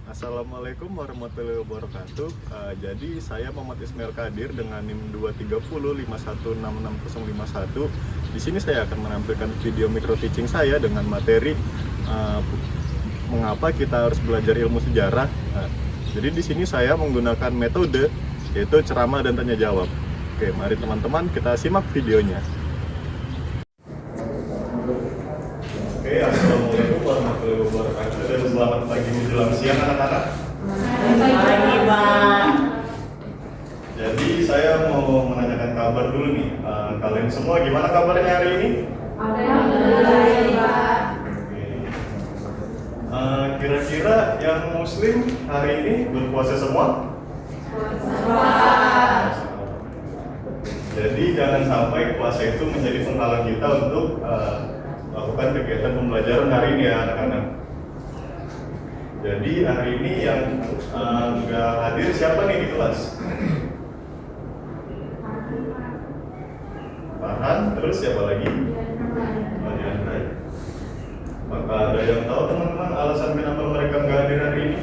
Assalamualaikum warahmatullahi wabarakatuh. Jadi saya Muhammad Ismail Kadir dengan NIM 23051666051. Di sini saya akan menampilkan video micro teaching saya dengan materi mengapa kita harus belajar ilmu sejarah. Jadi di sini saya menggunakan metode yaitu ceramah dan tanya jawab. Oke, mari teman-teman kita simak videonya. Oke, assalamualaikum warahmatullahi wabarakatuh dan selamat pagi menjelang siang anak-anak. Selamat pagi, Pak. Jadi saya mau menanyakan kabar dulu nih. Kalian semua gimana kabarnya hari ini? Alhamdulillah, Pak. Oke. Kira-kira yang muslim hari ini berpuasa semua? Jadi jangan sampai puasa itu menjadi penghalang kita untuk melakukan kegiatan pembelajaran hari ini ya anak-anak. Jadi hari ini yang nggak hadir siapa nih di kelas? Farhan, terus siapa lagi? Diandra. Maka ada yang tahu teman-teman alasan kenapa mereka nggak hadir hari ini?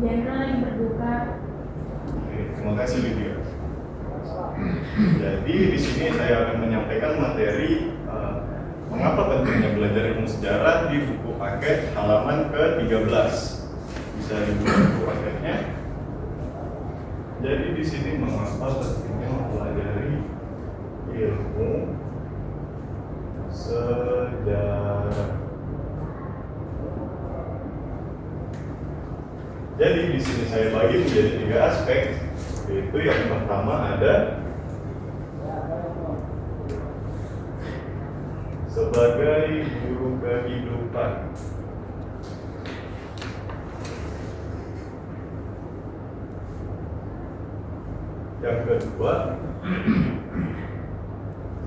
Diandra lagi berduka. Oke, terima kasih Lydia. Jadi di sini saya akan menyampaikan materi mengapa pentingnya belajar ilmu sejarah di buku paket halaman ke-13. Bisa dibuka buku paketnya. Jadi di sini mengapa pentingnya mempelajari ilmu sejarah. Jadi di sini saya bagi menjadi 3 aspek, yaitu yang pertama ada sebagai guru kehidupan. Yang kedua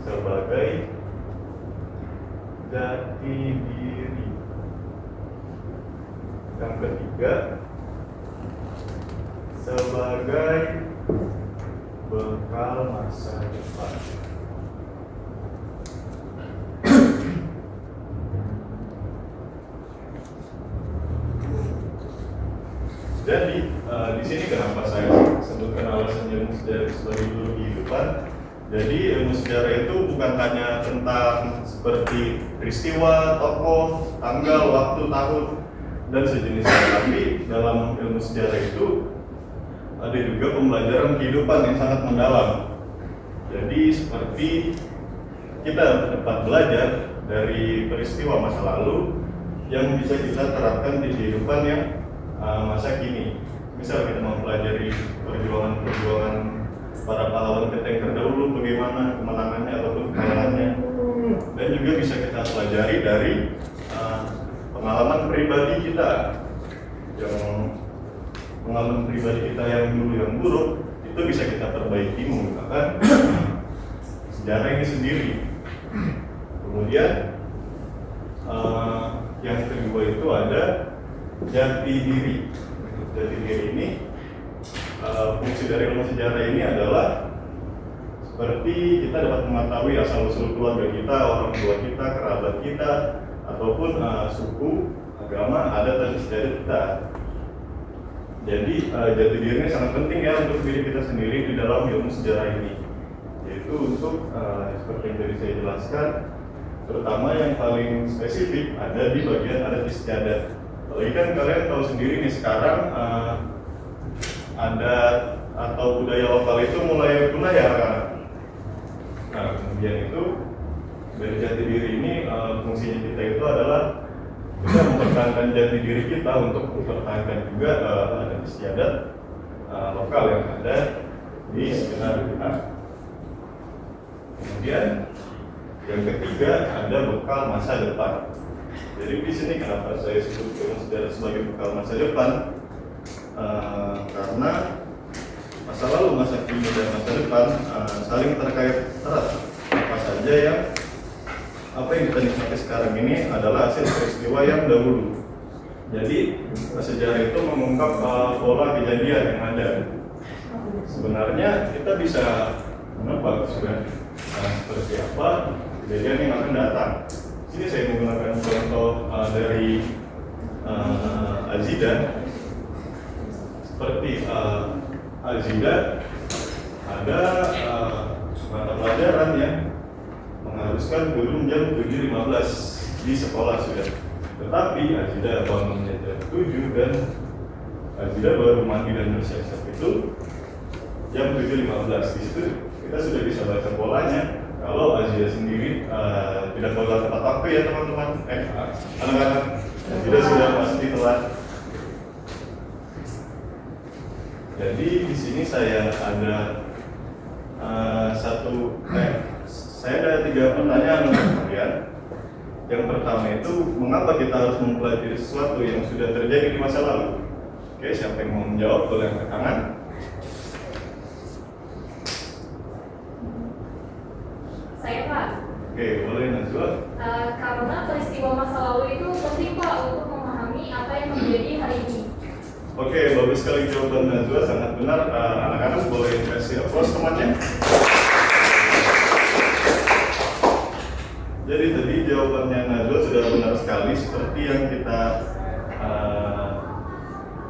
sebagai jati diri. Yang ketiga sebagai bekal masa depan. Jadi di sini kenapa saya sebutkan alasan ilmu sejarah sebagai guru kehidupan. Jadi ilmu sejarah itu bukan hanya tentang seperti peristiwa, tokoh, tanggal, waktu, tahun dan sejenisnya, tapi dalam ilmu sejarah itu ada juga pembelajaran kehidupan yang sangat mendalam. Jadi seperti kita dapat belajar dari peristiwa masa lalu yang bisa kita terapkan di kehidupan yang masa kini. Misal kita mempelajari perjuangan para pahlawan kita yang terdahulu, bagaimana kemenangannya ataupun kekalahannya, dan juga bisa kita pelajari dari pengalaman pribadi kita, yang pengalaman pribadi kita yang dulu yang buruk itu bisa kita perbaiki menggunakan sejarah ini sendiri. Kemudian yang kedua itu ada jati diri. Jati diri ini fungsi dari ilmu sejarah ini adalah seperti kita dapat mengetahui asal usul keluarga kita, orang tua kita, kerabat kita, ataupun suku, agama, adat dan istiadat kita. Jadi jati diri ini sangat penting ya untuk diri kita sendiri di dalam ilmu sejarah ini, yaitu untuk seperti yang tadi saya jelaskan, terutama yang paling spesifik ada di bagian adat istiadat. Apalagi kan kalian tahu sendiri nih sekarang adat atau budaya lokal itu mulai punah ya kan? Nah kemudian itu dari jati diri ini fungsinya kita itu adalah kita mempertahankan jati diri kita untuk mempertahankan juga adat istiadat lokal yang ada di sekitar kita. Kemudian yang ketiga ada bekal masa depan. Jadi di sini kenapa saya sebut ilmu sejarah sebagai bekal masa depan? Karena masa lalu, masa kini dan masa depan saling terkait erat. Apa saja yang apa yang kita nikmati sekarang ini adalah hasil peristiwa yang dahulu. Jadi sejarah itu mengungkap pola kejadian yang ada. Sebenarnya kita bisa menebak seperti apa kejadian yang akan datang. Sini saya menggunakan contoh Azida, seperti Azida ada mata pelajaran yang mengharuskan turun jam 7.15 di sekolah sudah. Tetapi Azida bangunnya jam 7 dan Azida baru mandi dan bersiap-siap itu jam 7.15. Di situ kita sudah bisa baca polanya. Kalau Azida sendiri tidak boleh tepat waktu ya teman-teman, anak-anak, Azida sudah pasti telat. Jadi di sini saya ada saya ada 3 pertanyaan untuk kalian. Yang pertama itu, mengapa kita harus mempelajari sesuatu yang sudah terjadi di masa lalu? Oke, siapa yang mau menjawab boleh angkat tangan. Saya Pak. Oke, boleh Najwa. Karena peristiwa masa lalu itu penting Pak untuk memahami apa yang terjadi hari ini. Oke, bagus sekali jawaban Najwa, sangat benar. Anak-anak boleh kasih aplaus temannya. Jadi tadi jawabannya Najwa sudah benar sekali, seperti yang kita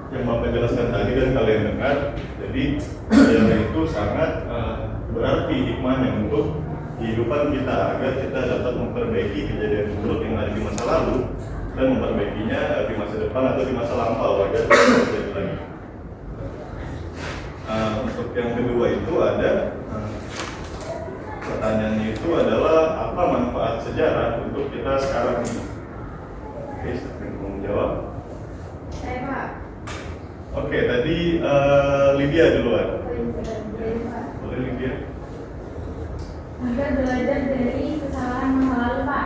yang Bapak jelaskan tadi dan kalian dengar. Jadi sejarah itu sangat berarti hikmahnya untuk kehidupan kita, agar kita dapat memperbaiki kejadian buruk yang ada di masa lalu dan memperbaikinya di masa depan atau di masa lampau agar tidak terjadi lagi. Untuk yang kedua itu ada pertanyaannya itu adalah apa manfaat sejarah untuk kita sekarang ini? Oke, siapa yang mau menjawab? Saya Pak. Oke, tadi Lydia duluan. Boleh Lydia? Agar belajar dari kesalahan masa lalu Pak.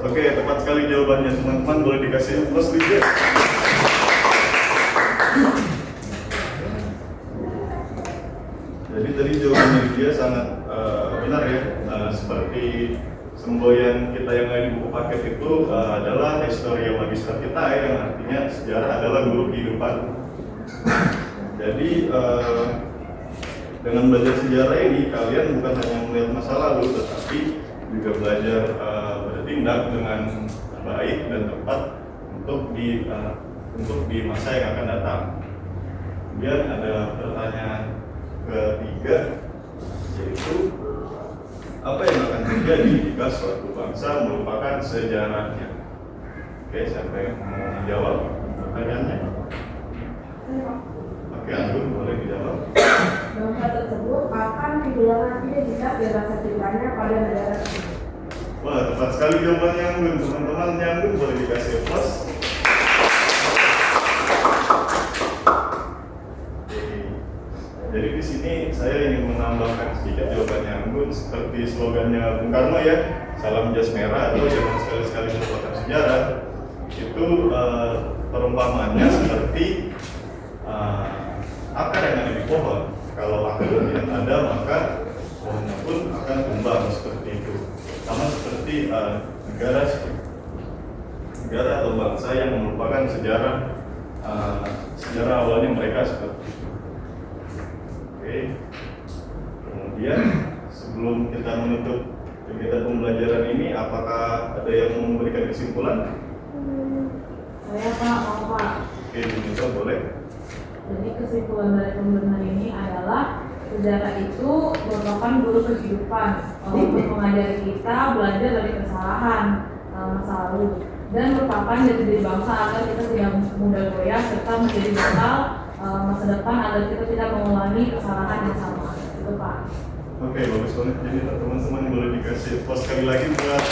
Oke, tepat sekali jawabannya teman-teman, boleh dikasih aplaus Lydia. Jadi tadi jawabannya Lydia sangat benar ya. Seperti semboyan kita yang ada di buku paket itu adalah historia magistra kita yang artinya sejarah adalah guru kehidupan. Jadi dengan belajar sejarah ini kalian bukan hanya melihat masa lalu, tetapi juga belajar bertindak dengan baik dan tepat untuk di masa yang akan datang. Kemudian ada pertanyaan ketiga, yaitu apa yang akan terjadi jika suatu bangsa melupakan sejarahnya? Oke, siapa yang mau menjawab pertanyaannya? Oke, Anggun boleh dijawab. Bangsa tersebut akan kehilangan identitas dan rasa cintanya pada negara tersebut. Wah, tepat sekali jawabannya Anggun. Teman-teman Anggun boleh dikasih aplaus. Jadi di sini saya ingin menambahkan sedikit jawabannya Anggun, seperti slogannya Bung Karno ya, salam jas merah atau jangan sekali-sekali melupakan sejarah. Itu perumpamaannya seperti akar yang ada di pohon. Kalau akar tidak ada, maka pohonnya pun akan tumbang seperti itu. Sama seperti negara atau bangsa yang melupakan sejarah awalnya mereka seperti itu. Oke. Kemudian sebelum kita menutup kegiatan pembelajaran ini, apakah ada yang mau memberikan kesimpulan? Saya Pak, mau Pak. Oke, Dinika boleh. Jadi kesimpulan dari pembenahan ini adalah sejarah itu merupakan guru kehidupan untuk mengajari kita belajar dari kesalahan masa lalu dan merupakan jati diri bangsa agar kita tidak mudah goyah serta menjadi bekal masa depan agar kita tidak mengulangi kesalahan yang sama. Itu Pak. Oke, bagus banget. Jadi teman-teman boleh dikasih aplaus sekali lagi buat.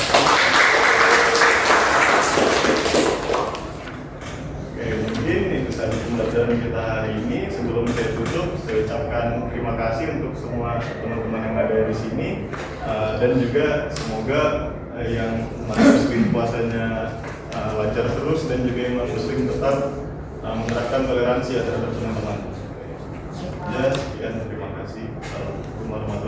Oke, mungkin itu tadi pembelajaran kita hari ini. Sebelum saya tutup, saya ucapkan terima kasih untuk semua teman-teman yang ada di sini dan juga semoga yang non-muslim puasanya lancar terus dan juga yang non-muslim tetap menerapkan toleransi terhadap teman-teman. Ya, sekian terima kasih. Assalamualaikum warahmatullahi wabarakatuh.